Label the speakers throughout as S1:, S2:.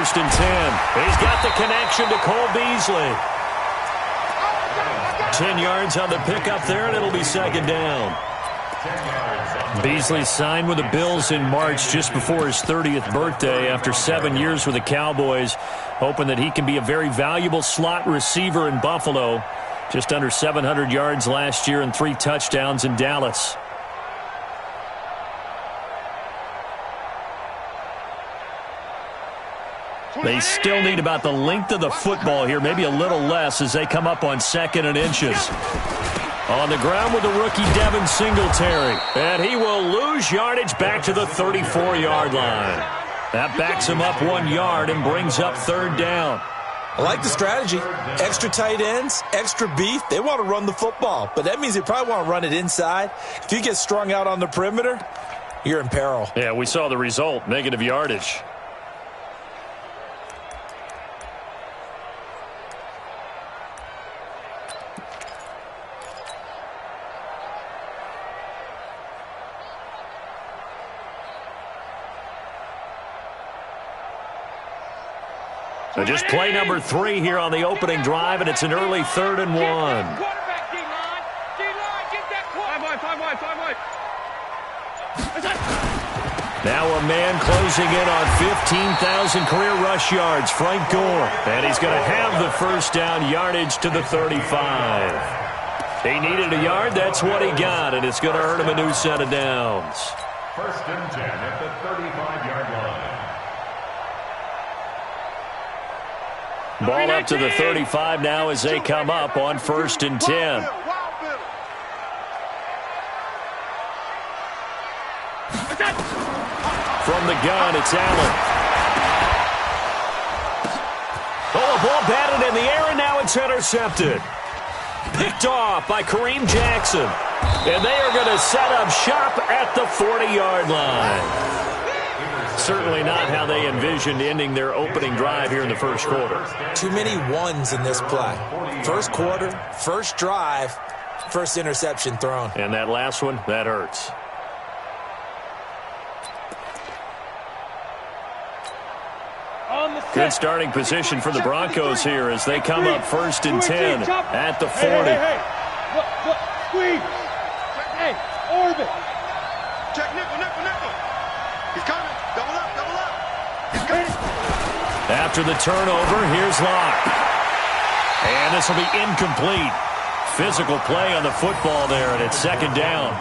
S1: first and 10. He's got the connection to Cole Beasley. 10 yards on the pickup there, and it'll be second down. Beasley signed with the Bills in March just before his 30th birthday after 7 years with the Cowboys, hoping that he can be a very valuable slot receiver in Buffalo. Just under 700 yards last year and 3 touchdowns in Dallas. They still need about the length of the football here, maybe a little less as they come up on 2nd and inches. On the ground with the rookie Devin Singletary. And he will lose yardage back to the 34-yard line. That backs him up 1 yard and brings up 3rd down.
S2: I like the strategy. Extra tight ends, extra beef. They want to run the football, but that means they probably want to run it inside. If you get strung out on the perimeter, you're in peril.
S1: Yeah, we saw the result, negative yardage. So just play number 3 here on the opening drive, and it's an early 3rd and 1. Now a man closing in on 15,000 career rush yards, Frank Gore. And he's going to have the first down yardage to the 35. He needed a yard, that's what he got, and it's going to earn him a new set of downs.
S3: 1st and 10 at the 35-yard line.
S1: Ball up to the 35 now as they come up on 1st and 10. From the gun, it's Allen. Oh, a ball batted in the air, and now it's intercepted. Picked off by Kareem Jackson. And they are going to set up shop at the 40-yard line. Certainly not how they envisioned ending their opening drive here in the first quarter.
S2: Too many ones in this play. First quarter, first drive, first interception thrown.
S1: And that last one, that hurts. Good starting position for the Broncos here as they come up 1st and 10 at the 40.
S4: Look, squeeze. Hey, orbit.
S5: Check nickel. He's coming. Double up. He's coming.
S1: After the turnover, here's Locke. And this will be incomplete. Physical play on the football there, and it's 2nd down.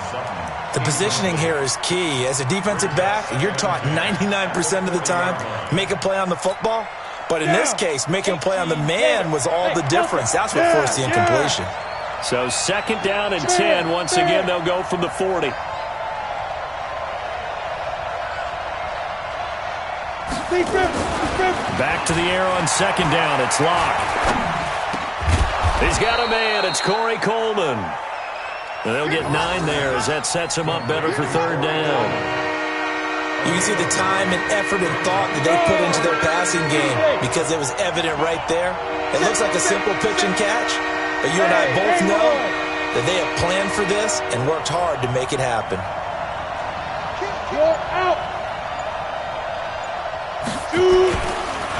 S2: The positioning here is key. As a defensive back, you're taught 99% of the time, make a play on the football. But in this case, making a play on the man was all the difference. That's what forced the incompletion.
S1: So 2nd down and 10. Once again, they'll go from the 40. Back to the air on 2nd down. It's Locke. He's got a man. It's Corey Coleman. And they'll get 9 there as that sets him up better for 3rd down.
S2: You can see the time and effort and thought that they put into their passing game because it was evident right there. It looks like a simple pitch and catch, but you and I both know that they have planned for this and worked hard to make it happen.
S4: You're out.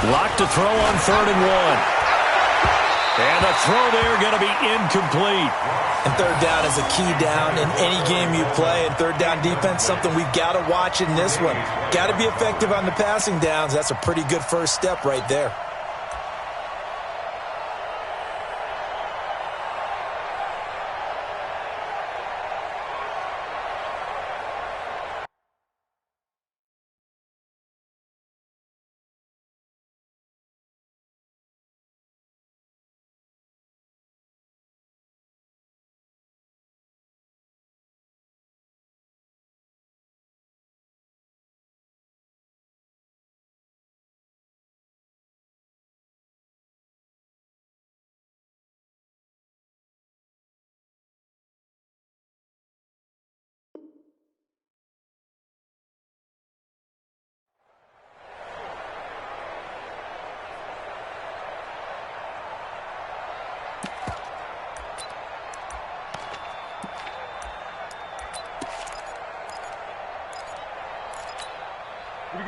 S1: Locke to throw on 3rd and 1. And the throw there going to be incomplete.
S2: And 3rd down is a key down in any game you play. And 3rd down defense, something we've got to watch in this one. Got to be effective on the passing downs. That's a pretty good first step right there.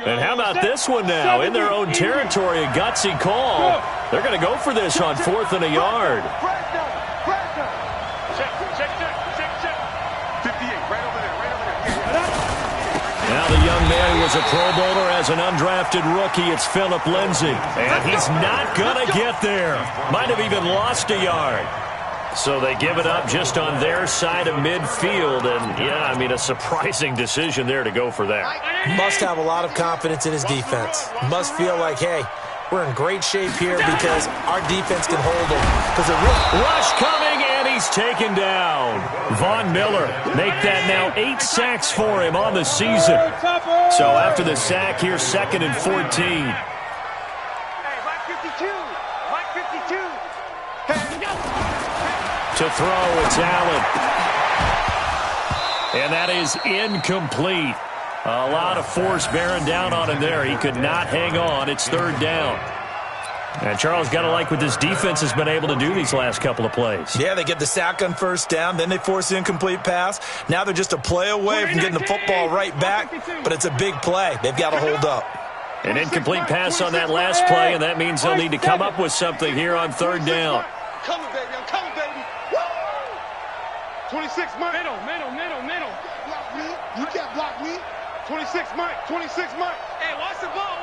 S1: And how about this one now? In their own territory, a gutsy call. They're going to go for this on 4th and a yard. Now the young man who was a Pro Bowler as an undrafted rookie. It's Phillip Lindsay. And he's not going to get there. Might have even lost a yard. So they give it up just on their side of midfield. And, yeah, I mean, a surprising decision there to go for that.
S2: Must have a lot of confidence in his defense. Must feel like, hey, we're in great shape here because our defense can hold him.
S1: Rush coming, and he's taken down. Von Miller make that now 8 sacks for him on the season. So after the sack here, 2nd and 14. To throw, it's Allen. And that is incomplete. A lot of force bearing down on him there. He could not hang on. It's 3rd down. And Charles, got to like what this defense has been able to do these last couple of plays.
S2: Yeah, they get the sack on 1st down, then they force the incomplete pass. Now they're just a play away from getting the football right back, but it's a big play. They've got to hold up.
S1: An incomplete pass on that last play, and that means they'll need to come up with something here on 3rd down.
S5: I'm coming, baby. I'm coming, baby. Woo! 26, Mike. Middle. Block me. You can't block me. 26, Mike. 26, Mike. Hey, watch the ball.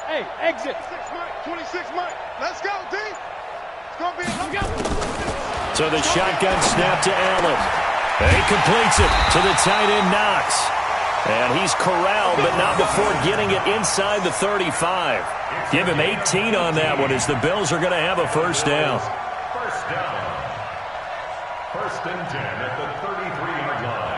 S4: Hey, exit.
S5: 26, Mike. Let's go, D. It's going to be a go.
S1: So the shotgun snap to Allen. He completes it to the tight end, Knox. And he's corralled, but not before getting it inside the 35. Give him 18 on that one as the Bills are going to have a 1st down.
S3: First down. 1st and 10 at the 33-yard line.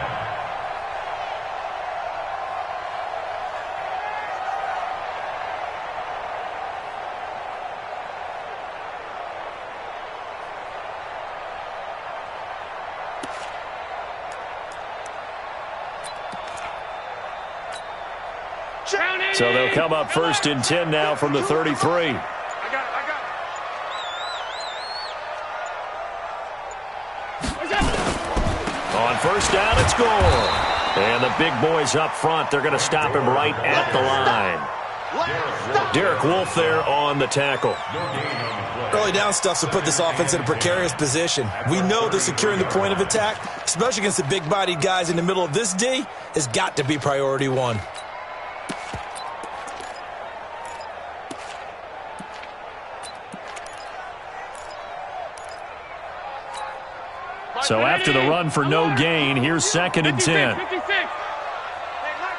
S1: So they'll come up 1st and 10 now from the 33.
S5: I got it.
S1: On 1st down, it's Gore. And the big boys up front, they're going to stop him right at the line. Derek Wolfe there on the tackle.
S2: Early down stuff to put this offense in a precarious position. We know that securing the point of attack, especially against the big-bodied guys in the middle of this D, has got to be priority 1.
S1: So after the run for no gain, here's 2nd and 10.
S5: Hey, Mike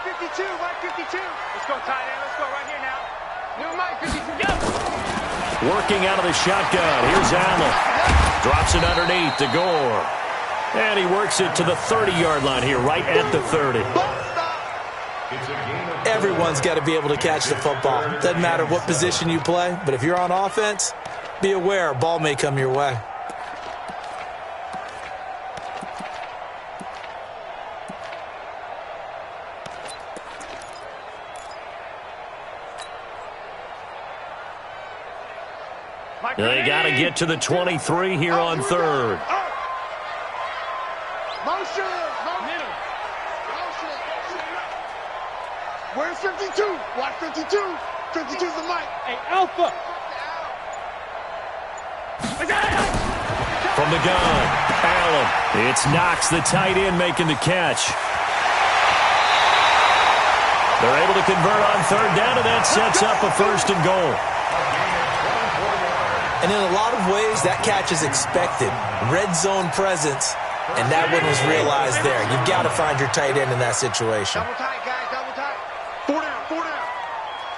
S5: 52. Let's go, tight end. Let's go right here now. New Mike 52. Go.
S1: Working out of the shotgun. Here's Allen. Drops it underneath to Gore. And he works it to the 30-yard line here, right at the 30.
S2: Everyone's got to be able to catch the football. Doesn't matter what position you play, but if you're on offense, be aware a ball may come your way.
S1: They got to get to the 23 here on 3rd.
S5: Motion. Where's 52? Watch 52. 52's the mic.
S4: Hey, Alpha.
S1: From the gun, Allen. It's Knox, the tight end, making the catch. They're able to convert on 3rd down, and that sets up a 1st and goal.
S2: And in a lot of ways, that catch is expected. Red zone presence, and that one was realized there. You've got to find your tight end in that situation.
S5: Double tight, guys, double tight. 4 down.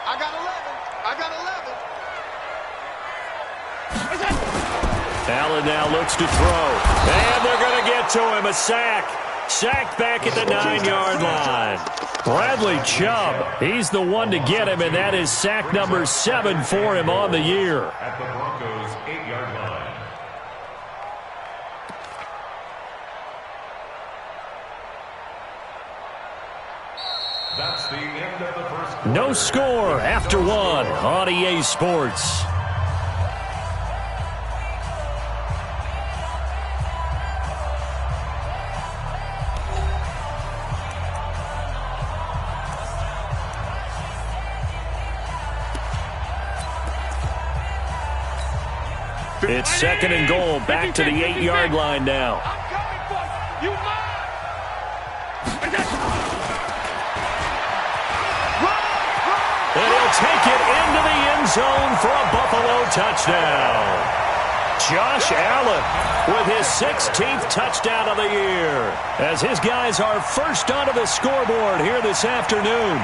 S5: I got 11.
S1: Allen now looks to throw. And they're going to get to him. A sack. Sacked back at the 9-yard line. Bradley Chubb, he's the one to get him, and that is sack number 7 for him on the year.
S3: At the Broncos' 8-yard line. That's the end of the first quarter.
S1: No score after 1 on EA Sports. It's second and goal, back to the 8-yard line now.
S5: I'm coming for you. You mine.
S1: And he'll take it into the end zone for a Buffalo touchdown. Josh Allen with his 16th touchdown of the year, as his guys are first onto the scoreboard here this afternoon.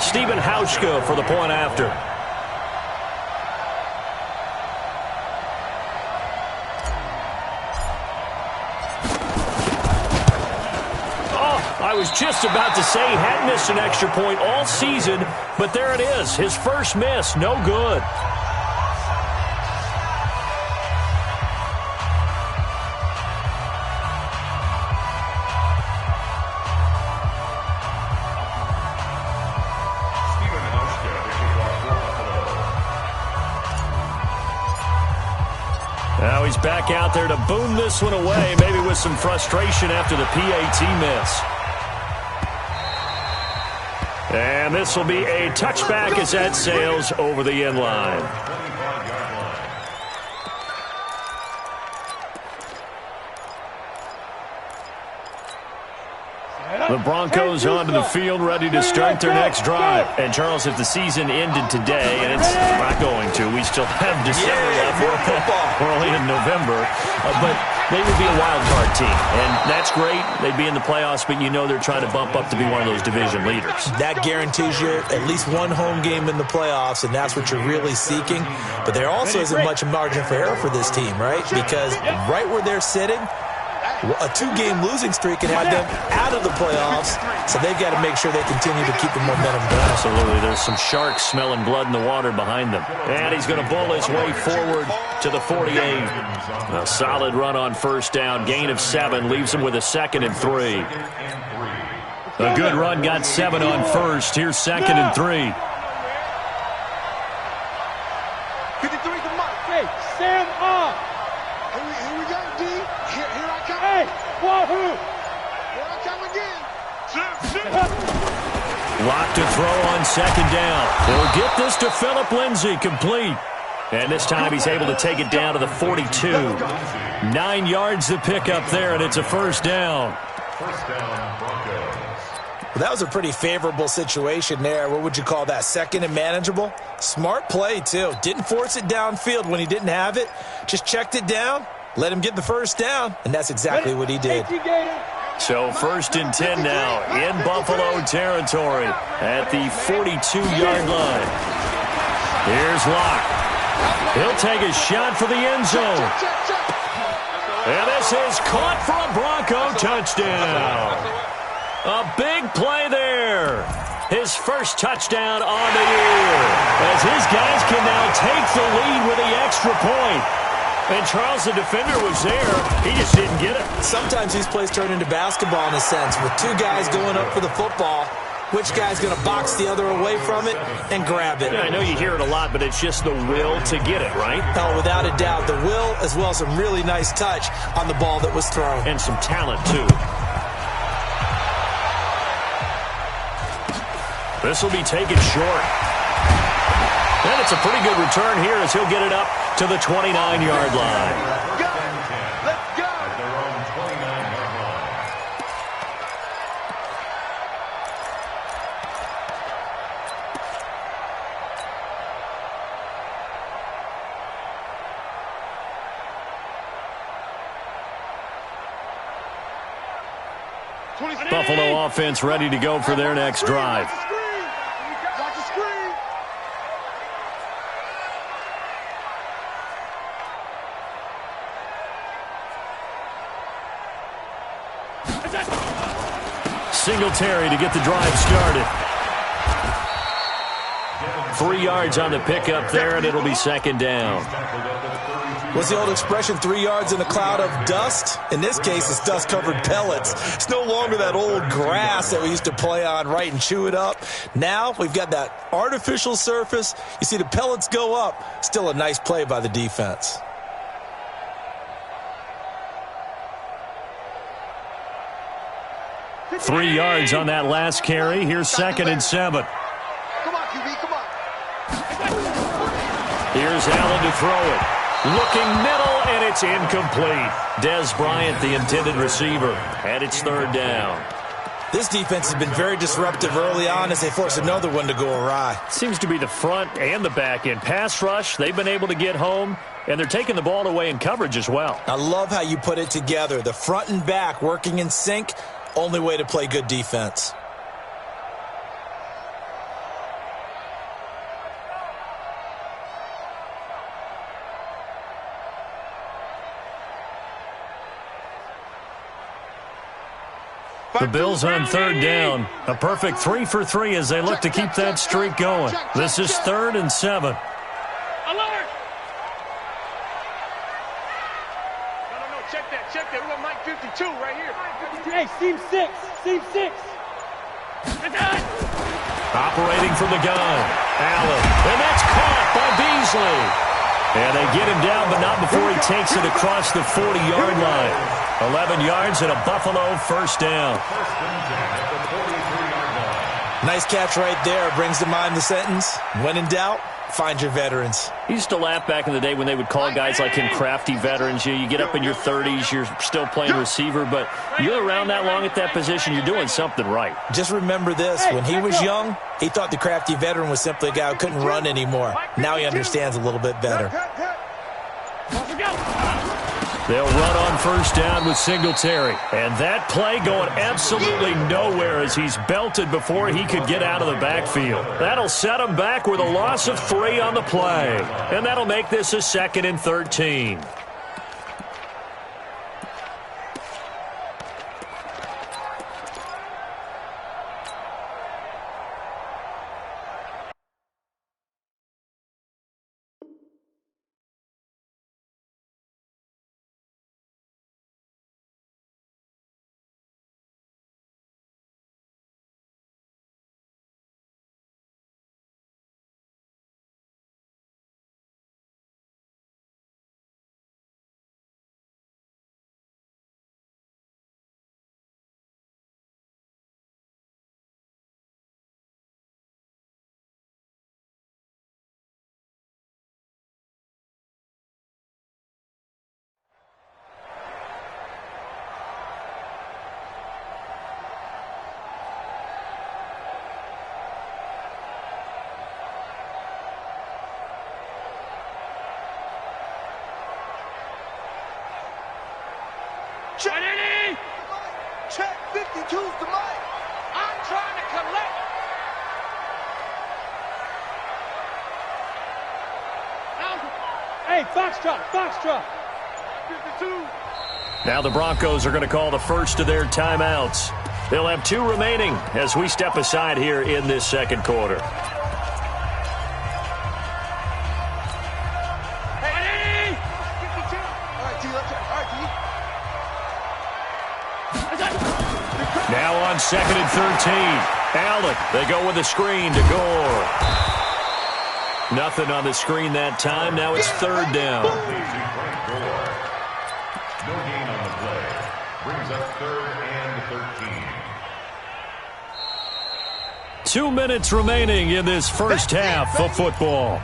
S1: Stephen Hauschka for the point after. I was just about to say he hadn't missed an extra point all season, but there it is. His first miss, no good. Now he's back out there to boom this one away, maybe with some frustration after the PAT miss. And this will be a touchback as that sails over the end line. The Broncos onto the field, ready to start their next drive. And, Charles, if the season ended today, and it's not going to, we still have December left. We're only in November. But they would be a wild card team. And that's great. They'd be in the playoffs, but you know they're trying to bump up to be one of those division leaders.
S2: That guarantees you at least one home game in the playoffs, and that's what you're really seeking. But there also isn't much margin for error for this team, right? Because right where they're sitting, a 2-game losing streak can have them out of the playoffs, so they've got to make sure they continue to keep the momentum going.
S1: Absolutely. There's some sharks smelling blood in the water behind them. And he's going to bowl his way forward to the 48. A solid run on first down. Gain of 7 leaves him with a 2nd and 3. A good run got 7 on first. Here's 2nd and 3.
S5: 53 to Mike.
S4: Hey, stand up.
S5: Here we go, D. Here I come.
S4: Hey, wahoo.
S5: Here I come again.
S1: Locked to throw on 2nd down. He'll get this to Phillip Lindsay, complete. And this time he's able to take it down to the 42. 9 yards to pick up there, and it's a first down.
S3: First down, Broncos.
S2: Well, that was a pretty favorable situation there. What would you call that? Second and manageable? Smart play, too. Didn't force it downfield when he didn't have it. Just checked it down, let him get the first down, and that's exactly what he did.
S1: So 1st and 10 now in Buffalo territory at the 42-yard line. Here's Locke. He'll take a shot for the end zone. And this is caught for a Bronco touchdown. A big play there. His first touchdown on the year, as his guys can now take the lead with the extra point. And Charles, the defender, was there. He just didn't get it.
S2: Sometimes these plays turn into basketball in a sense, with 2 guys going up for the football. Which guy's going to box the other away from it and grab it?
S1: Yeah, I know you hear it a lot, but it's just the will to get it, right?
S2: Oh, without a doubt. The will, as well as some really nice touch on the ball that was thrown.
S1: And some talent, too. This will be taken short. And it's a pretty good return here as he'll get it up to the 29-yard line.
S5: Let's go.
S3: At their own 29-yard line.
S1: Buffalo offense ready to go for their next drive.
S5: Watch the screen.
S1: Singletary to get the drive started. 3 yards on the pickup there, and it'll be 2nd down.
S2: What's the old expression, 3 yards in a cloud of dust? In this case, it's dust-covered pellets. It's no longer that old grass that we used to play on, right, and chew it up. Now we've got that artificial surface. You see the pellets go up. Still a nice play by the defense.
S1: 3 yards on that last carry. Here's 2nd and 7.
S5: Come on, QB, come on.
S1: Here's Allen to throw it. Looking middle, and it's incomplete. Dez Bryant, the intended receiver, and it's 3rd down.
S2: This defense has been very disruptive early on as they force another one to go awry.
S1: Seems to be the front and the back end. Pass rush, they've been able to get home, and they're taking the ball away in coverage as well.
S2: I love how you put it together. The front and back working in sync, only way to play good defense.
S1: The Bills on 3rd down. A perfect 3 for 3 as they look to keep that streak going. This is 3rd and 7.
S4: Alert! No, check that. We got Mike 52 right here. Hey, seam 6.
S1: Operating from the gun. Allen. And that's caught by Beasley. And they get him down, but not before he takes it across the 40-yard line. 11 yards and a Buffalo 1st down.
S2: Nice catch right there. Brings to mind the sentence, when in doubt, find your veterans.
S1: He used to laugh back in the day when they would call guys like him crafty veterans. You get up in your 30s, you're still playing receiver, but you're around that long at that position, you're doing something right.
S2: Just remember this. When he was young, he thought the crafty veteran was simply a guy who couldn't run anymore. Now he understands a little bit better.
S1: They'll run on 1st down with Singletary. And that play going absolutely nowhere as he's belted before he could get out of the backfield. That'll set him back with a loss of 3 on the play. And that'll make this a 2nd and 13.
S5: Check 52's to Mike. I'm trying to collect.
S4: Hey, Foxtrot. 52.
S1: Now the Broncos are going to call the first of their timeouts. They'll have 2 remaining as we step aside here in this 2nd quarter. Now on 2nd and 13. Allen, they go with a screen to Gore. Nothing on the screen that time. Now it's 3rd down.
S3: No gain on the play. Brings up 3rd and 13.
S1: 2 minutes remaining in this first half of football.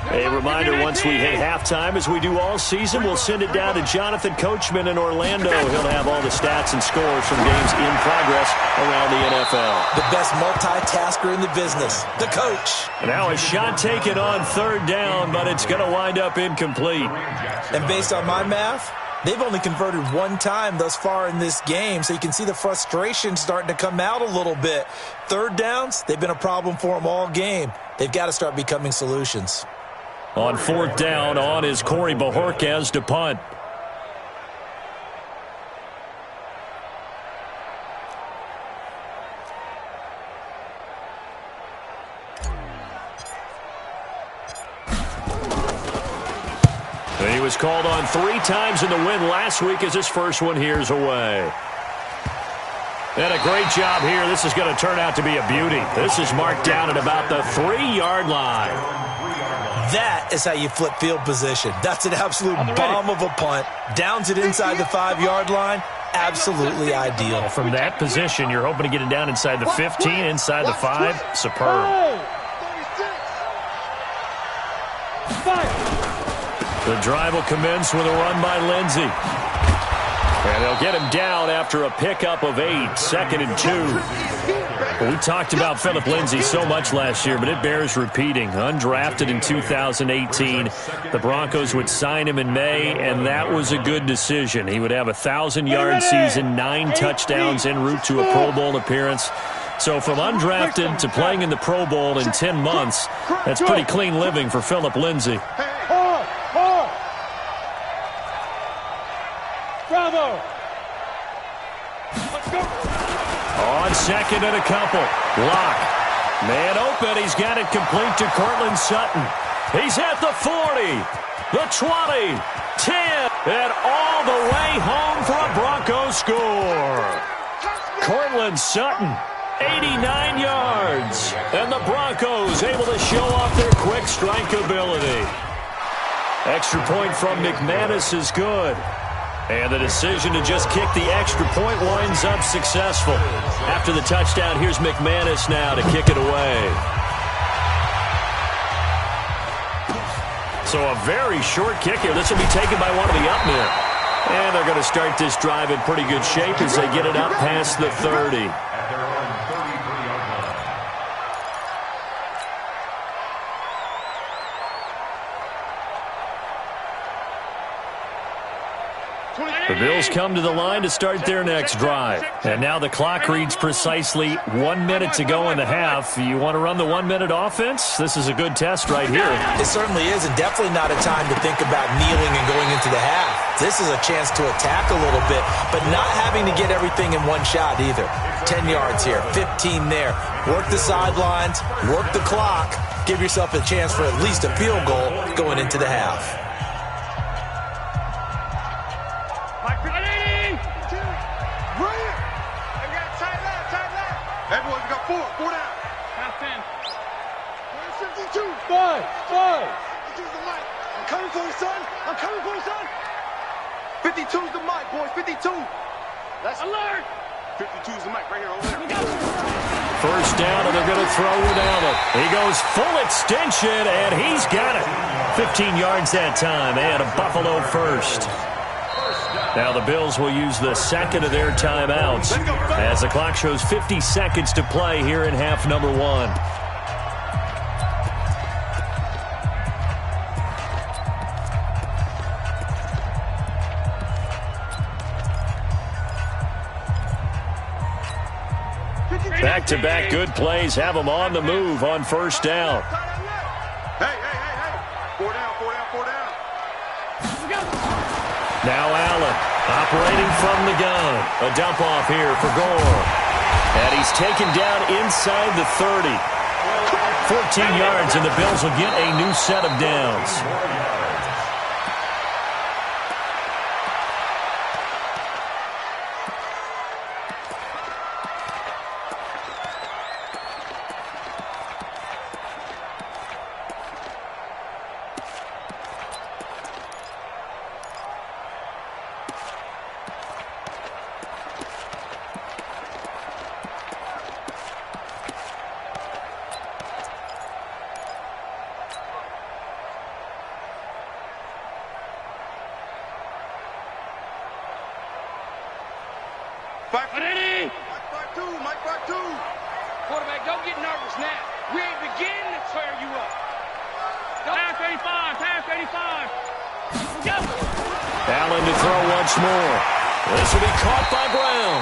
S1: A reminder, once we hit halftime, as we do all season, we'll send it down to Jonathan Coachman in Orlando. He'll have all the stats and scores from games in progress around the NFL.
S2: The best multitasker in the business, the coach.
S1: Now a shot taken on 3rd down, but it's going to wind up incomplete.
S2: And based on my math, they've only converted 1 time thus far in this game, so you can see the frustration starting to come out a little bit. 3rd downs, they've been a problem for them all game. They've got to start becoming solutions.
S1: On 4th down, on is Corey Bajorquez to punt. And he was called on 3 times in the win last week as his first one here's away. And a great job here. This is going to turn out to be a beauty. This is marked down at about the 3-yard line.
S2: That is how you flip field position. That's an absolute bomb of a punt. Downs it inside the 5-yard line. Absolutely ideal.
S1: From that position, you're hoping to get it down inside the 15, inside the 5. Superb. The drive will commence with a run by Lindsey. And they'll get him down after a pickup of 8, 2nd and 2. Well, we talked about Philip Lindsey so much last year, but it bears repeating. Undrafted in 2018, the Broncos would sign him in May, and that was a good decision. He would have a 1,000-yard season, 9 touchdowns en route to a Pro Bowl appearance. So from undrafted to playing in the Pro Bowl in 10 months, that's pretty clean living for Philip Lindsey.
S4: Bravo! Let's go!
S1: On 2nd and a couple. Lock. Man open. He's got it complete to Cortland Sutton. He's at the 40, the 20, 10, and all the way home for a Broncos score. Cortland Sutton, 89 yards. And the Broncos able to show off their quick strike ability. Extra point from McManus is good. And the decision to just kick the extra point winds up successful. After the touchdown, here's McManus now to kick it away. So a very short kick here. This will be taken by one of the up men. And they're going to start this drive in pretty good shape as they get it up past the 30. The Bills come to the line to start their next drive. And now the clock reads precisely 1 minute to go in the half. You want to run the 1-minute offense? This is a good test right here.
S2: It certainly is, and definitely not a time to think about kneeling and going into the half. This is a chance to attack a little bit, but not having to get everything in one shot either. 10 yards here, 15 there. Work the sidelines, work the clock. Give yourself a chance for at least a field goal going into the half.
S5: Hey, boys, we got 4 down.
S4: Half 10.
S5: 52.
S4: 5.
S5: 52's the mic. I'm coming for you, son. I'm coming for you, son. 52's the mic, boys. 52. That's
S4: Alert!
S5: 52's the mic right here over there.
S1: First down, and they're going to throw without it. He goes full extension, and he's got it. 15 yards that time, and a Buffalo first. Now the Bills will use the second of their timeouts as the clock shows 50 seconds to play here in half number 1. Back-to-back good plays have them on the move on first down.
S5: Hey. 4 down.
S1: Now Allen operating from the gun. A dump off here for Gore. And he's taken down inside the 30. 14 yards, and the Bills will get a new set of downs.
S5: Mike, 5-2.
S4: Quarterback, don't get nervous now. We ain't beginning to tear you up. Pass 85. Go.
S1: Allen to throw once more. This will be caught by Brown.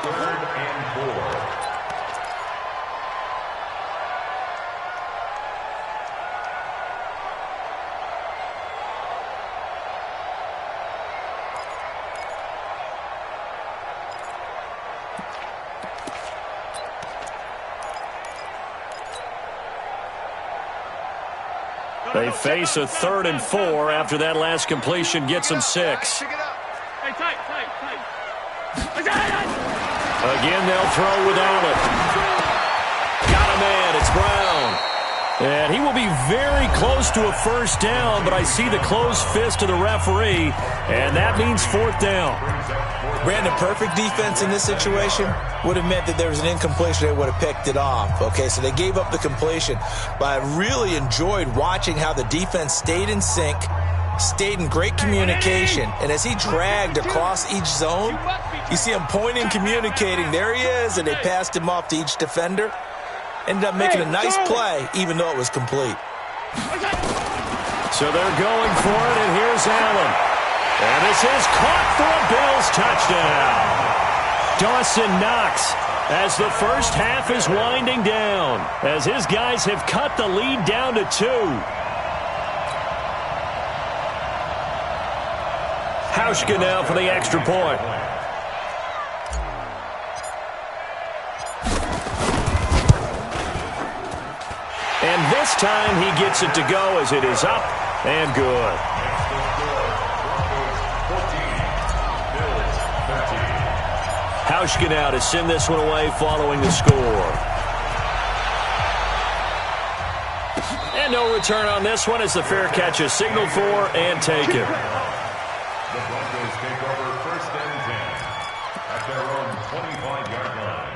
S3: Third and 4.
S1: They face a 3rd and 4 after that last completion gets them 6.
S4: Hey, tight.
S1: Again, they'll throw with Allen. Got a man. It's Brown. And he will be very close to a first down, but I see the closed fist of the referee, and that means 4th down.
S2: Brandon, perfect defense in this situation would have meant that there was an incompletion. They would have picked it off. Okay, so they gave up the completion, but I really enjoyed watching how the defense stayed in sync, stayed in great communication, and as he dragged across each zone, you see him pointing, communicating. There he is, and they passed him off to each defender. Ended up making a nice play, even though it was complete.
S1: So they're going for it, and here's Allen. And this is caught for a Bills touchdown. Dawson Knox, as the first half is winding down, as his guys have cut the lead down to 2. Hauschka now for the extra point. And this time he gets it to go as it is up and good. Hauschka now to send this one away following the score. And no return on this one as the fair catch is signaled for and taken.
S3: The Broncos take over 1st and 10 at their own 25-yard line.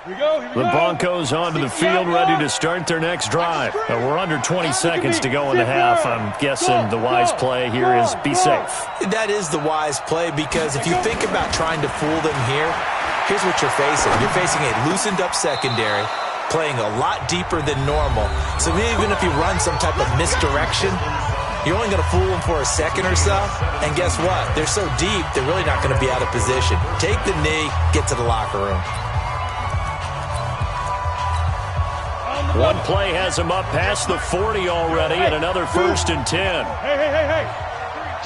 S1: The Broncos onto the field, ready to start their next drive. We're under 20 seconds to go in the half. I'm guessing the wise play here is be safe.
S2: That is the wise play, because if you think about trying to fool them here, here's what you're facing. You're facing a loosened up secondary, playing a lot deeper than normal. So even if you run some type of misdirection, you're only going to fool them for a second or so. And guess what? They're so deep, they're really not going to be out of position. Take the knee, get to the locker room.
S1: One play has him up past the 40 already, and another 1st and 10.
S5: Hey.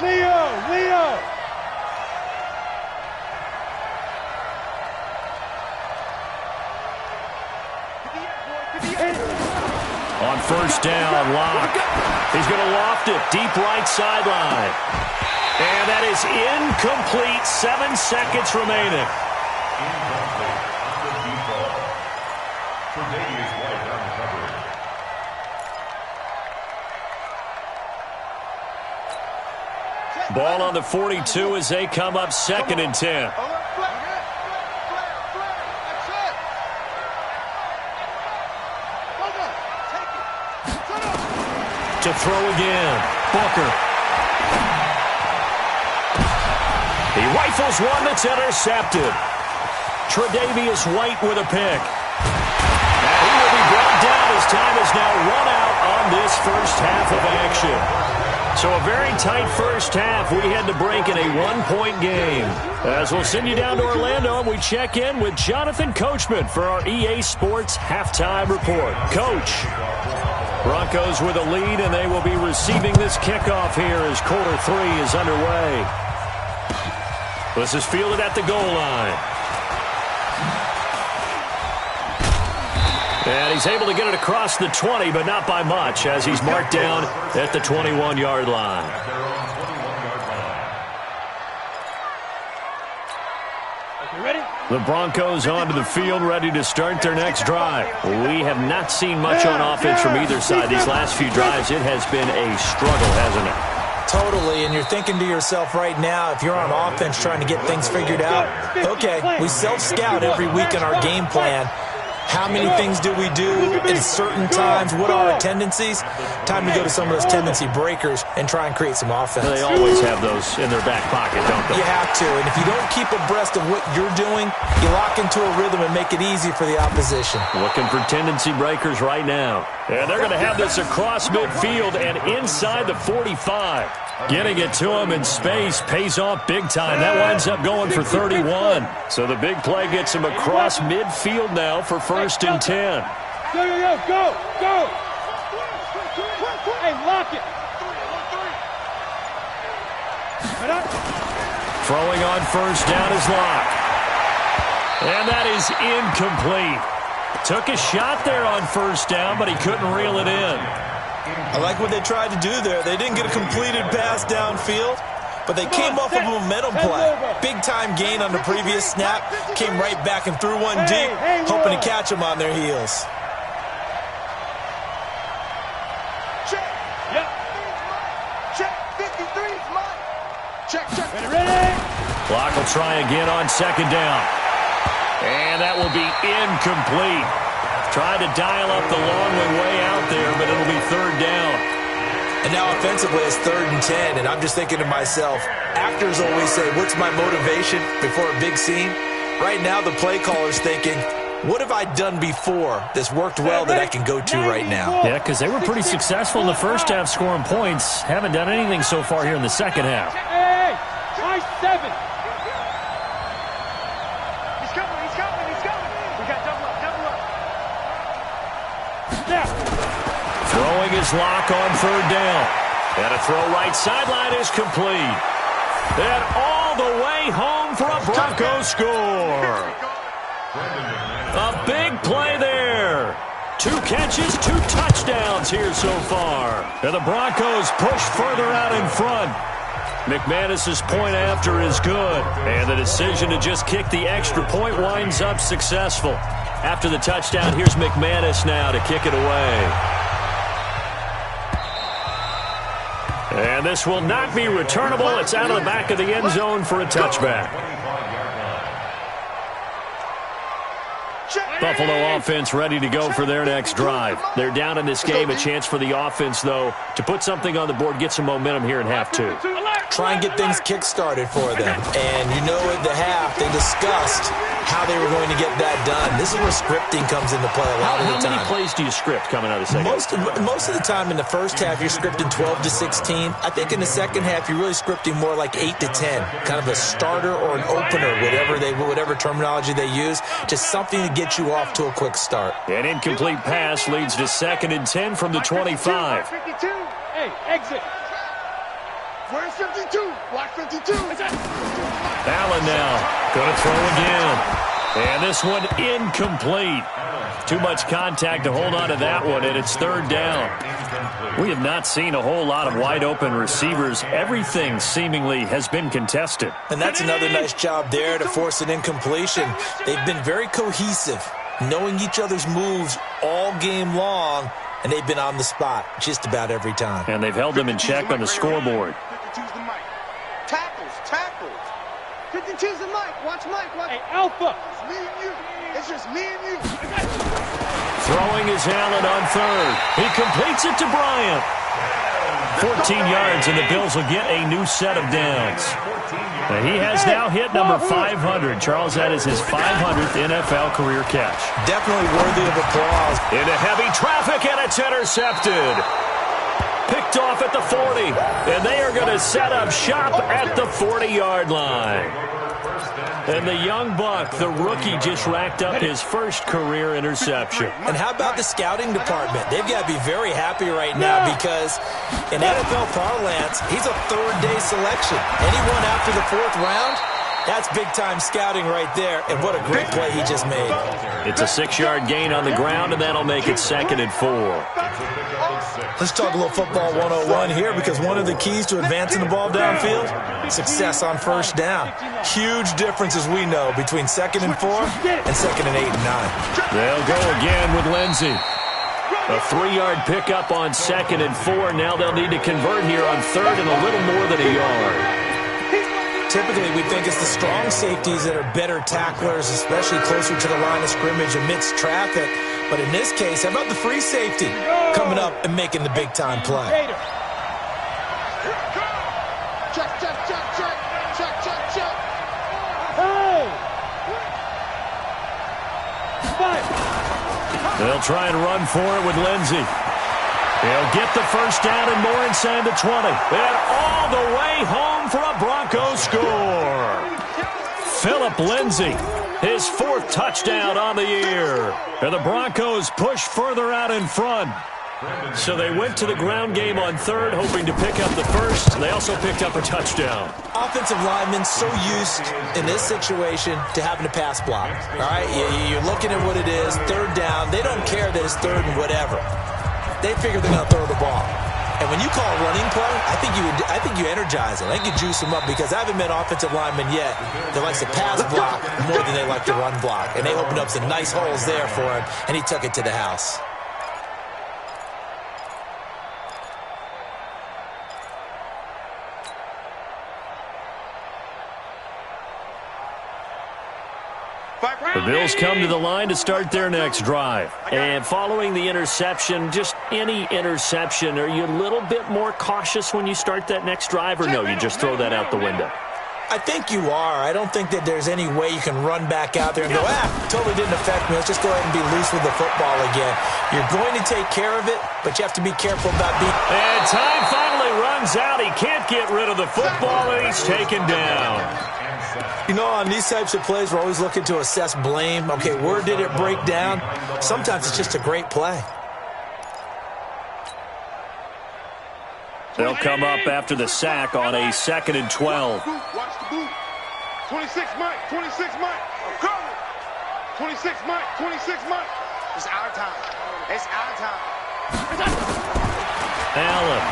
S5: Leo.
S1: On 1st down, Locke. He's going to loft it deep right sideline. And that is incomplete. 7 seconds remaining.
S3: Incomplete on the default. Tre'Davious White on the coverage.
S1: Ball on the 42 as they come up 2nd and 10. To throw again. Booker. He rifles one that's intercepted. Tre'Davious White with a pick. And he will be brought down as time is now run out on this first half of action. So a very tight first half. We had to break in a 1-point game. As we'll send you down to Orlando, and we check in with Jonathan Coachman for our EA Sports Halftime Report. Coach. Broncos with a lead, and they will be receiving this kickoff here as quarter 3 is underway. This is fielded at the goal line. And he's able to get it across the 20, but not by much, as he's marked down at the 21-yard line. The Broncos onto the field, ready to start their next drive. We have not seen much on offense from either side. These last few drives, it has been a struggle, hasn't it?
S2: Totally, and you're thinking to yourself right now, if you're on offense trying to get things figured out, okay, we self-scout every week in our game plan. How many things do we do at certain times? What are our tendencies? Time to go to some of those tendency breakers and try and create some offense.
S1: They always have those in their back pocket, don't they?
S2: You have to, and if you don't keep abreast of what you're doing, you lock into a rhythm and make it easy for the opposition.
S1: Looking for tendency breakers right now. And they're going to have this across midfield and inside the 45. Getting it to him in space pays off big time. That winds up going for 31. So the big play gets him across midfield now for 1st and 10.
S5: Go. Hey, lock it.
S1: Throwing on 1st down is Locke. And that is incomplete. Took a shot there on first down, but he couldn't reel it in.
S2: I like what they tried to do there. They didn't get a completed pass downfield, but they came off of a momentum play. Big-time gain on the previous snap. Came right back and threw one deep, hoping to catch them on their heels.
S5: Check. Yep. Check. 53's mine. Check. Ready.
S1: Clock will try again on second down. And that will be incomplete. Tried to dial up the long way out there, but it'll be third down.
S2: And now offensively it's 3rd and 10, and I'm just thinking to myself, actors always say, what's my motivation before a big scene? Right now the play caller's thinking, what have I done before that's worked well that I can go to right now?
S1: Yeah, because they were pretty successful in the first half scoring points. Haven't done anything so far here in the second half.
S4: Hey, nice 7.
S1: Throwing his lock on third down. And a throw right sideline is complete. And all the way home for a Broncos score. A big play there. 2 catches, 2 touchdowns here so far. And the Broncos push further out in front. McManus's point after is good. And the decision to just kick the extra point winds up successful. After the touchdown, here's McManus now to kick it away. And this will not be returnable. It's out of the back of the end zone for a touchback. Buffalo offense ready to go for their next drive. They're down in this game. A chance for the offense, though, to put something on the board, get some momentum here in half 2.
S2: Try and get things kick-started for them. And you know at the half they discussed how they were going to get that done. This is where scripting comes into play a lot of the time.
S1: How many plays do you script coming out of the second half?
S2: Most of the time in the first half, you're scripting 12 to 16. I think in the second half, you're really scripting more like 8 to 10. Kind of a starter or an opener, whatever terminology they use. Just something to get you off to a quick start.
S1: An incomplete pass leads to 2nd and 10 from the 25.
S4: 52. Hey, exit.
S5: Where's 52? Block 52.
S1: Allen now going to throw again. And this one incomplete. Too much contact to hold on to that one, and it's 3rd down. We have not seen a whole lot of wide-open receivers. Everything seemingly has been contested.
S2: And that's another nice job there to force an incompletion. They've been very cohesive, knowing each other's moves all game long, and they've been on the spot just about every time.
S1: And they've held them in check on the scoreboard.
S5: 52's the mic. Tackles. 52's the mic. Watch Mike.
S4: Hey, Alpha.
S5: It's me and you. It's just me and you.
S1: Throwing his Allen on 3rd. He completes it to Bryant. 14 yards, and the Bills will get a new set of downs. Now, he has now hit number 500. Charles, that is his 500th NFL career catch.
S2: Definitely worthy of applause.
S1: Into heavy traffic, and it's intercepted. Picked off at the 40, and they are going to set up shop at the 40-yard line. And the young buck, the rookie, just racked up his first career interception.
S2: And how about the scouting department? They've got to be very happy right now because in NFL parlance, he's a 3rd-day selection. Anyone after the 4th round, that's big-time scouting right there. And what a great play he just made.
S1: It's a 6-yard gain on the ground, and that'll make it 2nd and 4.
S2: Let's talk a little football 101 here because one of the keys to advancing the ball downfield, success on first down. Huge difference, as we know, between 2nd and 4 and 2nd and 8 and 9.
S1: They'll go again with Lindsey. A 3-yard pickup on 2nd and 4. Now they'll need to convert here on 3rd and a little more than a yard.
S2: Typically, we think it's the strong safeties that are better tacklers, especially closer to the line of scrimmage amidst traffic. But in this case, how about the free safety coming up and making the big-time play?
S5: Check.
S4: Hey!
S1: They'll try and run for it with Lindsey. They'll get the first down and more inside the 20. And all the way home for a Broncos score. Phillip Lindsey, his 4th touchdown on the year. And the Broncos push further out in front. So they went to the ground game on third, hoping to pick up the first. They also picked up a touchdown.
S2: Offensive linemen so used in this situation to having to pass block. All right, you're looking at what it is, third down. They don't care that it's third and whatever. They figure they're going to throw the ball. And when you call a running play, I think you energize them. I think you juice them up because I haven't met offensive linemen yet that likes to pass block more than they like to run block. And they opened up some nice holes there for him, and he took it to the house.
S1: The Bills come to the line to start their next drive. And following the interception, just any interception, are you a little bit more cautious when you start that next drive, or no, you just throw that out the window?
S2: I think you are. I don't think that there's any way you can run back out there and go, totally didn't affect me. Let's just go ahead and be loose with the football again. You're going to take care of it, but you have to be careful about being...
S1: And time finally runs out. He can't get rid of the football, and he's taken down.
S2: You know, on these types of plays, we're always looking to assess blame. Okay, where did it break down? Sometimes it's just a great play.
S1: They'll come up after the sack on a 2nd and 12.
S5: Watch the boot. 26 Mike, 26 Mike. I'm coming. 26 Mike, 26 Mike. It's our time. It's our time.
S1: Allen.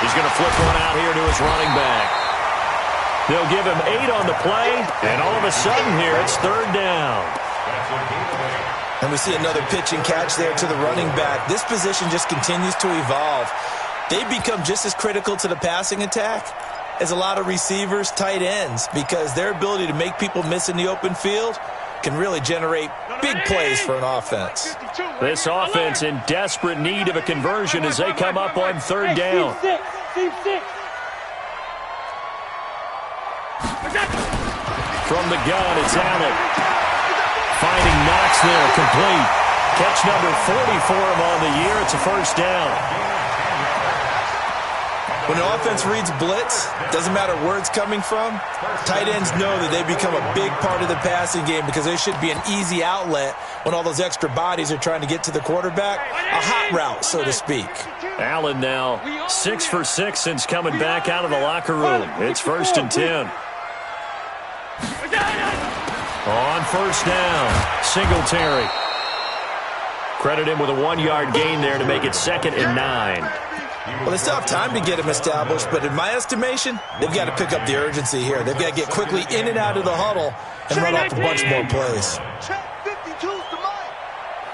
S1: He's going to flip one out here to his running back. They'll give him 8 on the play, and all of a sudden here, it's 3rd down.
S2: And we see another pitch and catch there to the running back. This position just continues to evolve. They become just as critical to the passing attack as a lot of receivers, tight ends, because their ability to make people miss in the open field can really generate big plays for an offense.
S1: This offense in desperate need of a conversion as they come up on 3rd down. From the gun, it's Allen. Finding Knox there, complete. Catch number 40 for him on the year. It's a 1st down.
S2: When the offense reads blitz, doesn't matter where it's coming from, tight ends know that they become a big part of the passing game because there should be an easy outlet when all those extra bodies are trying to get to the quarterback. A hot route, so to speak.
S1: Allen now 6 for 6 since coming back out of the locker room. It's 1st and 10. On 1st down, Singletary. Credit him with a 1-yard gain there to make it 2nd and 9.
S2: Well, they still have time to get him established, but in my estimation, they've got to pick up the urgency here. They've got to get quickly in and out of the huddle and run off a bunch more plays.
S5: Check 52's to Mike.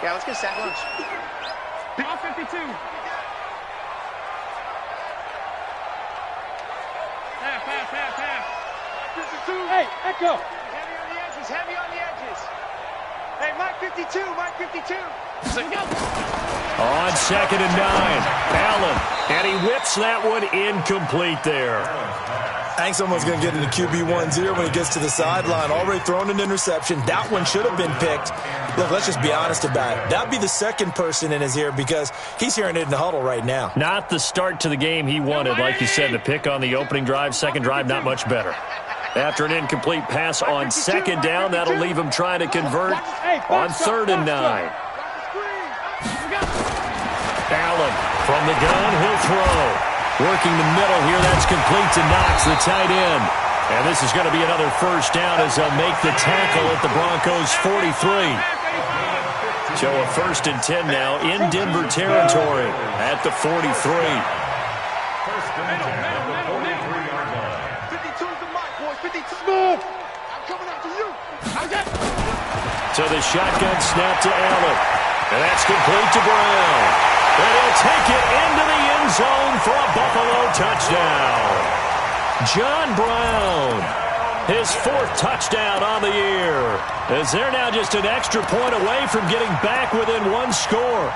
S4: Yeah, let's get sack lunch. All 52. Half.
S5: 52. Hey, Echo. Heavy on the edges. Hey, Mike 52, Mike 52.
S1: On 2nd and 9, Allen, and he whips that one incomplete there.
S2: I think someone's going to get into QB1-0 when he gets to the sideline. Already thrown an interception. That one should have been picked. Look, let's just be honest about it. That'd be the second person in his ear because he's hearing it in the huddle right now.
S1: Not the start to the game he wanted, like you said. The pick on the opening drive, second drive, not much better. After an incomplete pass on 2nd down, that'll leave him trying to convert on 3rd and 9. Allen from the gun, he'll throw. Working the middle here, that's complete to Knox, the tight end. And this is going to be another 1st down as they'll make the tackle at the Broncos' 43. So a 1st and 10 now in Denver territory at the 43. So the shotgun snap to Allen. And that's complete to Brown. And he'll take it into the end zone for a Buffalo touchdown. John Brown, his 4th touchdown on the year. As they're now just an extra point away from getting back within 1 score.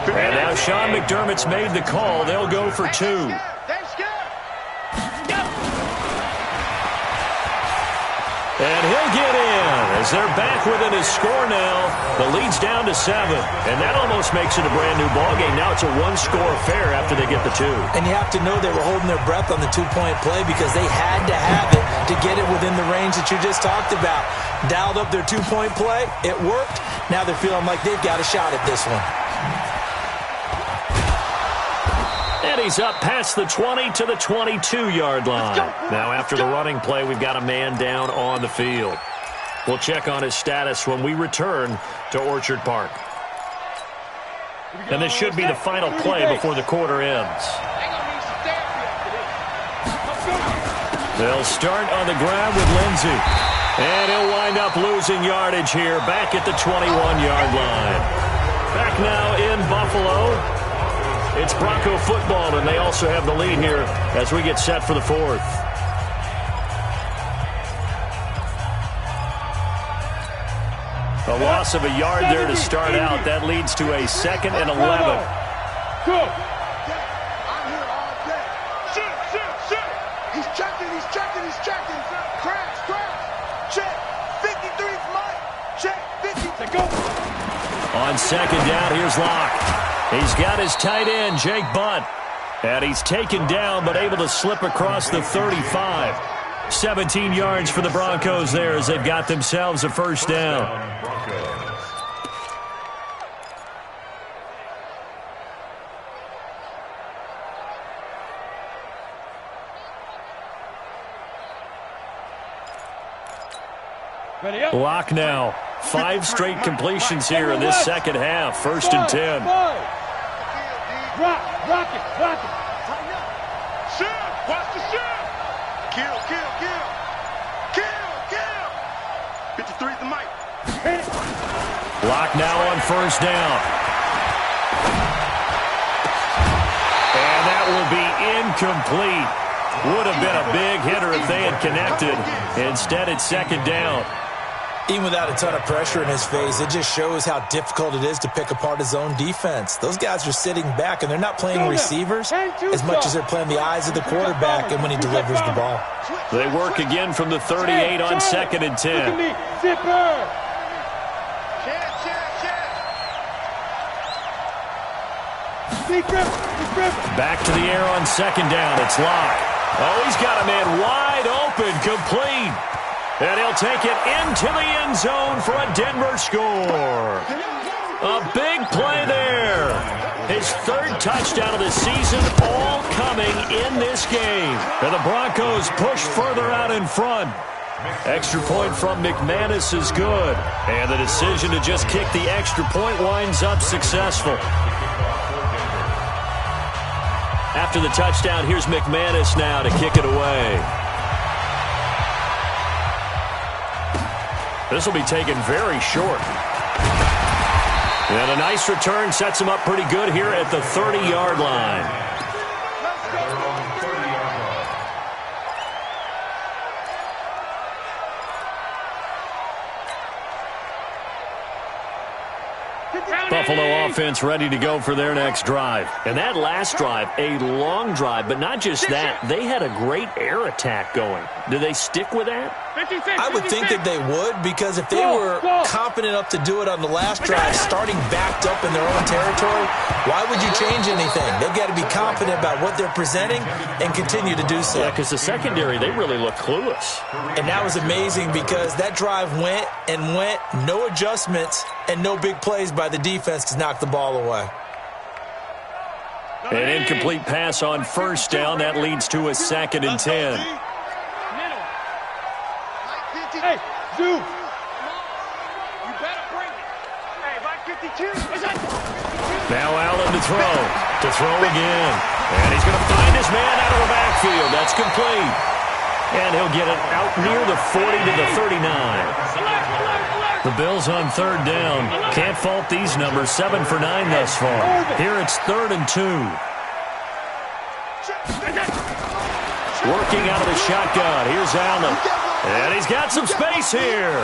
S1: And now Sean McDermott's made the call. They'll go for 2. And he'll get in As they're back within a score now, the lead's down to 7. And that almost makes it a brand-new ballgame. Now it's a one-score affair after they get the 2.
S2: And you have to know they were holding their breath on the two-point play because they had to have it to get it within the range that you just talked about. Dialed up their two-point play. It worked. Now they're feeling like they've got a shot at this one.
S1: And he's up past the 20 to the 22-yard line. Now after the running play, we've got a man down on the field. We'll check on his status when we return to Orchard Park. And this should be the final play before the quarter ends. They'll start on the ground with Lindsey. And he'll wind up losing yardage here back at the 21-yard line. Back now in Buffalo. It's Bronco football, and they also have the lead here as we get set for the 4th. A loss of a yard there to start out. That leads to a 2nd and 11.
S5: Go. I'm here all day. Shoot. He's checking. Crash. Check. 53's Mike. Check. 50. Go.
S1: On 2nd down, here's Locke. He's got his tight end, Jake Bunt. And he's taken down but able to slip across the 35. 17 yards for the Broncos there as they've got themselves a first down. Locke now. 5 straight completions here in this second half. 1st and 10.
S5: Rock it. Shoot. Watch the shoot. Kill. 53's the mic.
S1: Locke now on 1st down. And that will be incomplete. Would have been a big hitter if they had connected. Instead, it's 2nd down.
S2: Even without a ton of pressure in his face, it just shows how difficult it is to pick apart his own defense. Those guys are sitting back, and they're not playing receivers as much as they're playing the eyes of the quarterback and when he delivers the ball.
S1: They work again from the 38 on 2nd and 10. Back to the air on 2nd down. It's Locke. Oh, he's got a man wide open, complete. And he'll take it into the end zone for a Denver score. A big play there. His 3rd touchdown of the season, all coming in this game. And the Broncos push further out in front. Extra point from McManus is good. And the decision to just kick the extra point winds up successful. After the touchdown, here's McManus now to kick it away. This will be taken very short. And a nice return sets him up pretty good here at the 30-yard line. Buffalo offense ready to go for their next drive. And that last drive, a long drive, but not just that, they had a great air attack going. Do they stick with that?
S2: I would think that they would, because if they were confident enough to do it on the last drive, starting backed up in their own territory, why would you change anything? They've got to be confident about what they're presenting and continue to do so.
S1: Yeah, because the secondary, they really look clueless.
S2: And that was amazing because that drive went, no adjustments, and no big plays by the defense to knock the ball away.
S1: An incomplete pass on 1st down. That leads to a 2nd and 10.
S5: Hey, Zoo. You better bring it. Hey, Mike 52.
S1: Now Allen to throw. To throw again. And he's going to find his man out of the backfield. That's complete. And he'll get it out near the 40 to the 39. The Bills on 3rd down. Can't fault these numbers. 7 for 9 thus far. Here it's 3rd and 2. Working out of the shotgun. Here's Allen. And he's got some space here.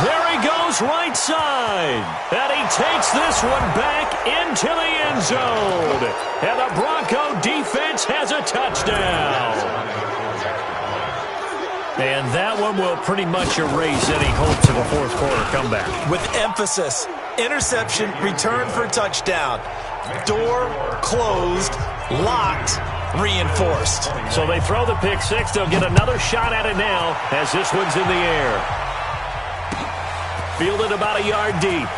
S1: There he goes right side. And he takes this one back into the end zone. And the Bronco defense has a touchdown. And that one will pretty much erase any hopes of a fourth quarter comeback.
S2: With emphasis, interception, return for a touchdown. Door closed, locked, reinforced.
S1: So they throw the pick six. They'll get another shot at it now as this one's in the air. Fielded about a yard deep.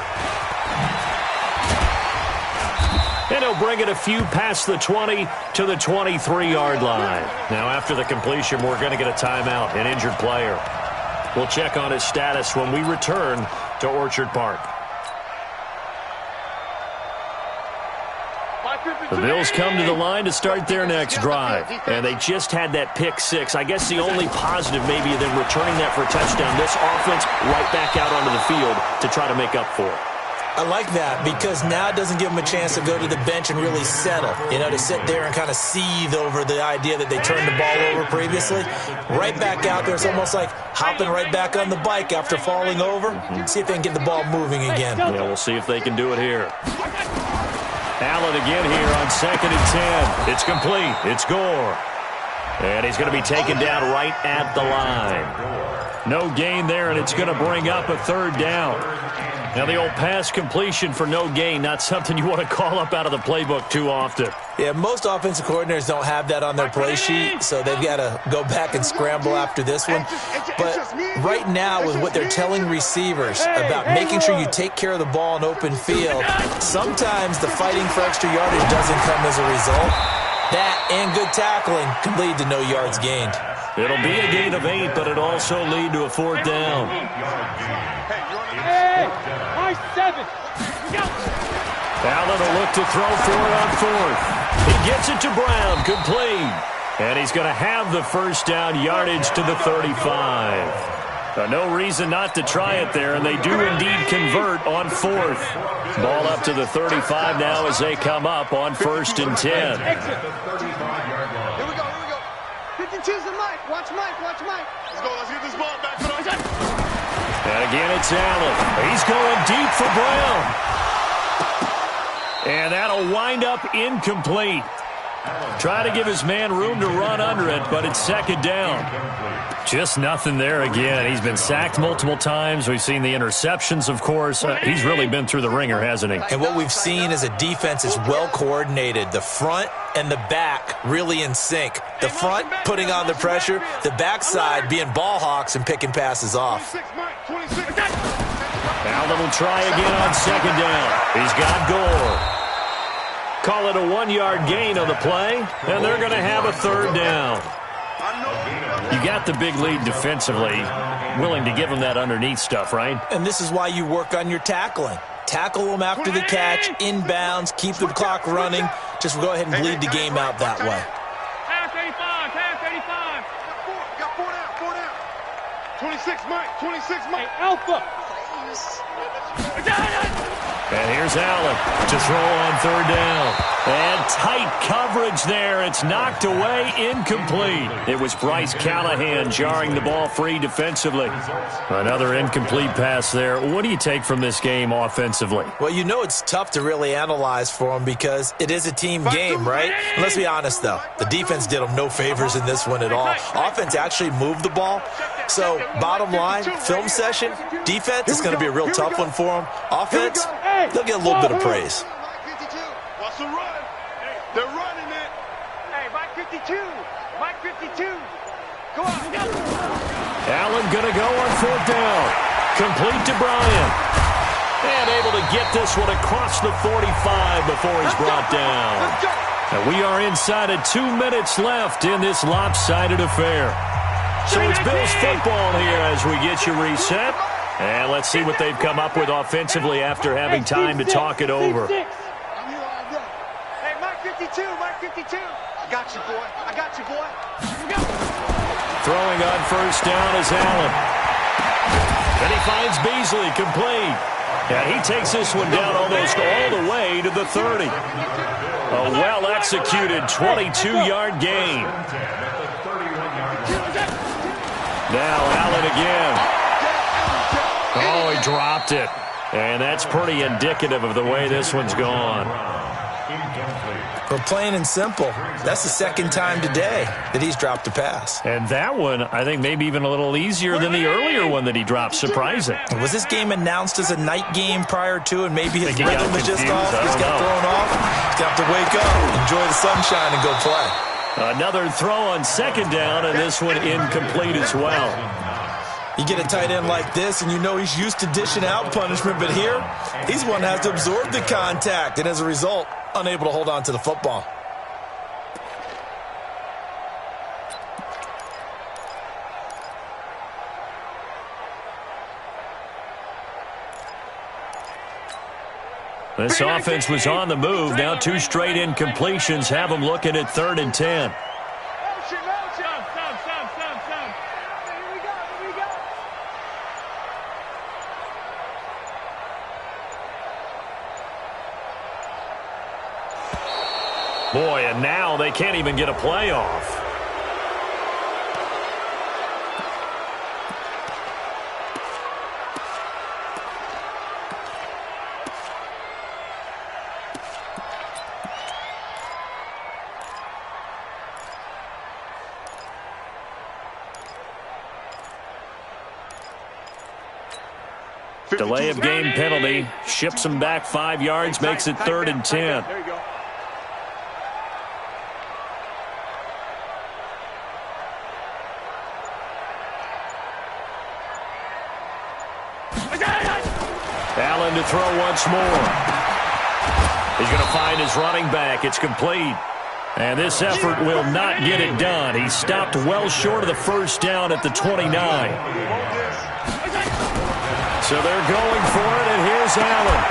S1: And he'll bring it a few past the 20 to the 23-yard line. Now, after the completion, we're going to get a timeout, an injured player. We'll check on his status when we return to Orchard Park. The Bills come to the line to start their next drive. And they just had that pick six. I guess the only positive maybe of them returning that for a touchdown. This offense right back out onto the field to try to make up for it.
S2: I like that because now it doesn't give them a chance to go to the bench and really settle, to sit there and kind of seethe over the idea that they turned the ball over previously. Right back out there, it's almost like hopping right back on the bike after falling over. See if they can get the ball moving again.
S1: Yeah, we'll see if they can do it here. Allen again here on 2nd and 10. It's complete. It's Gore. And he's going to be taken down right at the line. No gain there, and it's going to bring up a third down. Now, the old pass completion for no gain, not something you want to call up out of the playbook too often.
S2: Yeah, most offensive coordinators don't have that on their play sheet, so they've got to go back and scramble after this one. But right now, with what they're telling receivers about making sure you take care of the ball in open field, sometimes the fighting for extra yardage doesn't come as a result. That and good tackling can lead to no yards gained.
S1: It'll be a gain of 8, but it'll also lead to a fourth down. Allen will look to throw for it on 4th. He gets it to Brown, complete. And he's going to have the first down, yardage to the 35. No reason not to try it there, and they do indeed convert on 4th. Ball up to the 35 now as they come up on 1st and 10.
S5: Here we go. 52's the Mike. Watch Mike. Let's go. Let's get this ball back.
S1: And again, it's Allen. He's going deep for Brown. And that'll wind up incomplete. Try to give his man room to run under it, but it's 2nd down. Just nothing there again. He's been sacked multiple times. We've seen the interceptions, of course. He's really been through the ringer, hasn't he?
S2: And what we've seen is a defense is well coordinated. The front and the back really in sync. The front putting on the pressure, the backside being ball hawks and picking passes off.
S1: Allen will try again on 2nd down. He's got Gore. Call it a 1-yard gain on the play, and they're going to have a 3rd down. You got the big lead defensively, willing to give them that underneath stuff, right?
S2: And this is why you work on your tackling. Tackle them after the catch, inbounds, keep the clock running. Just go ahead and bleed the game out that way.
S4: Pass 85.
S5: Got 4 down. 26 Mike.
S4: Hey, Alpha.
S1: And here's Allen to throw on 3rd down. And tight coverage there. It's knocked away, incomplete. It was Bryce Callahan jarring the ball free defensively. Another incomplete pass there. What do you take from this game offensively?
S2: Well, it's tough to really analyze for them because it is a team game, right? And let's be honest, though. The defense did them no favors in this one at all. Offense actually moved the ball. So, bottom line, film session, defense is going to be a real tough one for them. Offense, they'll get a little bit of praise.
S5: Watch the run. They're running it.
S4: Hey, Mike 52. Go on.
S1: Allen going to go on 4th down. Complete to Bryant. And able to get this one across the 45 before he's brought down. And we are inside of 2 minutes left in this lopsided affair. So it's Bills football here as we get you reset. And let's see what they've come up with offensively after having time to talk it over.
S4: Hey, Mike 52. I got you, boy.
S1: Throwing on 1st down is Allen. And he finds Beasley complete. And he takes this one down almost all the way to the 30. A well-executed 22-yard gain. Now Allen again. Oh, he dropped it. And that's pretty indicative of the way this one's gone.
S3: Incomplete.
S2: But plain and simple, that's the second time today that he's dropped a pass.
S1: And that one, I think, maybe even a little easier than the earlier one that he dropped. Surprising.
S2: Was this game announced as a night game prior to, and maybe his rhythm was just off?
S1: He
S2: just got thrown off. He's got to wake up, enjoy the sunshine, and go play.
S1: Another throw on second down, and this one incomplete as well.
S2: You get a tight end like this, and you know he's used to dishing out punishment, but here, he's the one that has to absorb the contact, and as a result, unable to hold on to the football.
S1: This offense was on the move. Now 2 straight incompletions have them looking at 3rd and 10. Boy, and now they can't even get a play off. Delay of game penalty. Ships him back 5 yards, makes it 3rd and 10.
S5: There you go.
S1: Allen to throw once more. He's going to find his running back. It's complete. And this effort will not get it done. He stopped well short of the first down at the 29. So they're going for it, and here's Allen.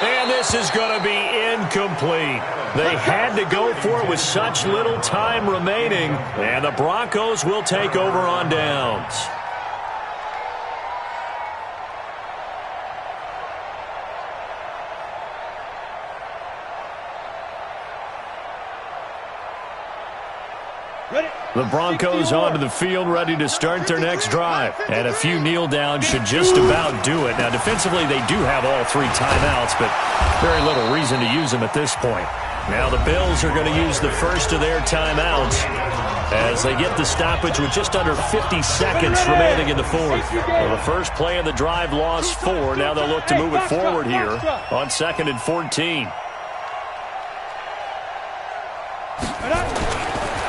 S1: And this is going to be incomplete. They had to go for it with such little time remaining, and the Broncos will take over on downs. The Broncos onto the field, ready to start their next drive. And a few kneel downs should just about do it. Now, defensively, they do have all 3 timeouts, but very little reason to use them at this point. Now the Bills are going to use the first of their timeouts as they get the stoppage with just under 50 seconds remaining in the fourth. Well, the first play of the drive lost 4. Now they'll look to move it forward here on 2nd and 14.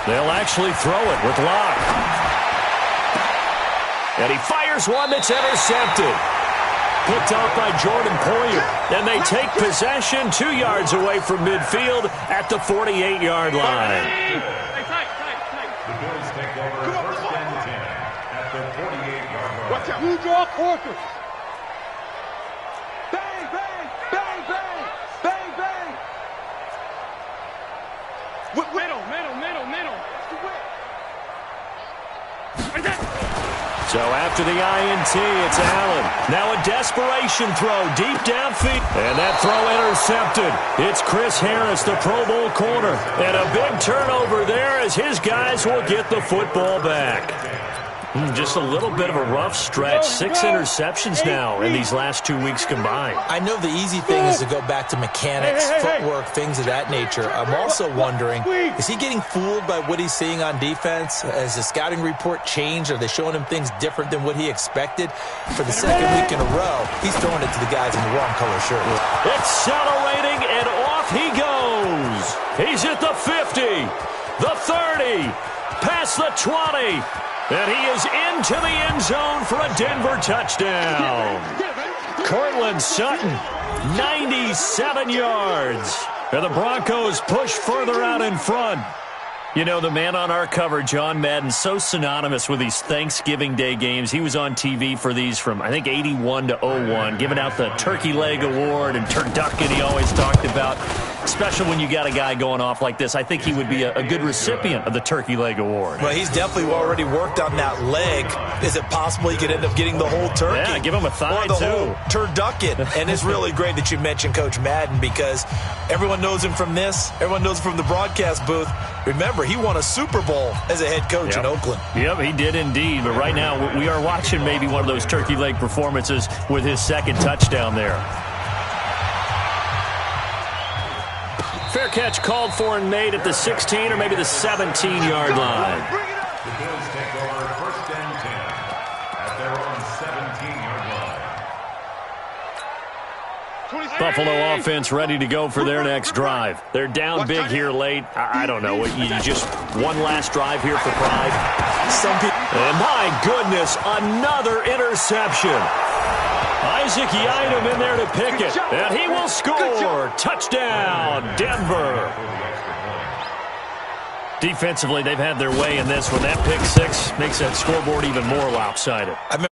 S1: They'll actually throw it with Locke. And he fires one that's intercepted. Picked off by Jordan Poyer. And they take possession 2 yards away from midfield at the 48-yard line.
S3: The Bills take over 1st and 10 at the 48-yard line.
S5: Watch out. You draw quarter. Bang, bang, bang, bang, bang, bang. Middle.
S1: So after the INT, it's Allen. Now a desperation throw deep downfield. And that throw intercepted. It's Chris Harris, the Pro Bowl corner. And a big turnover there as his guys will get the football back. Just a little bit of a rough stretch. 6 interceptions now in these last 2 weeks combined.
S2: I know the easy thing is to go back to mechanics, footwork, things of that nature. I'm also wondering, is he getting fooled by what he's seeing on defense? Has the scouting report changed? Are they showing him things different than what he expected? For the second week in a row, he's throwing it to the guys in the wrong color shirt.
S1: Accelerating, and off he goes. He's at the 50, the 30, past the 20. And he is into the end zone for a Denver touchdown. Cortland Sutton, 97 yards. And the Broncos push further out in front. You know, the man on our cover, John Madden, so synonymous with these Thanksgiving Day games. He was on TV for these from, I think, 81 to 01, giving out the Turkey Leg Award and turducken he always talked about. Especially when you got a guy going off like this, I think he would be a good recipient of the Turkey Leg Award.
S2: Well, he's definitely already worked on that leg. Is it possible he could end up getting the whole turkey?
S1: Yeah, give him a thigh,
S2: or the
S1: too.
S2: whole turducken. And it's really great that you mentioned Coach Madden because everyone knows him from this. Everyone knows him from the broadcast booth. Remember, he won a Super Bowl as a head coach in Oakland.
S1: Yep, he did indeed. But right now, we are watching maybe one of those turkey leg performances with his second touchdown there. fair catch called for and made at the 16 or maybe the 17-yard line.
S3: The Bills take over 1st and 10 at their own 17-yard line.
S1: Buffalo offense ready to go for their next drive. They're down big here late. I don't know. You just one last drive here for pride. And my goodness, another interception. Isaac Yiadom in there to pick it. And he will score. Touchdown, Denver. Defensively, they've had their way in this one. That pick six makes that scoreboard even more lopsided.
S2: I remember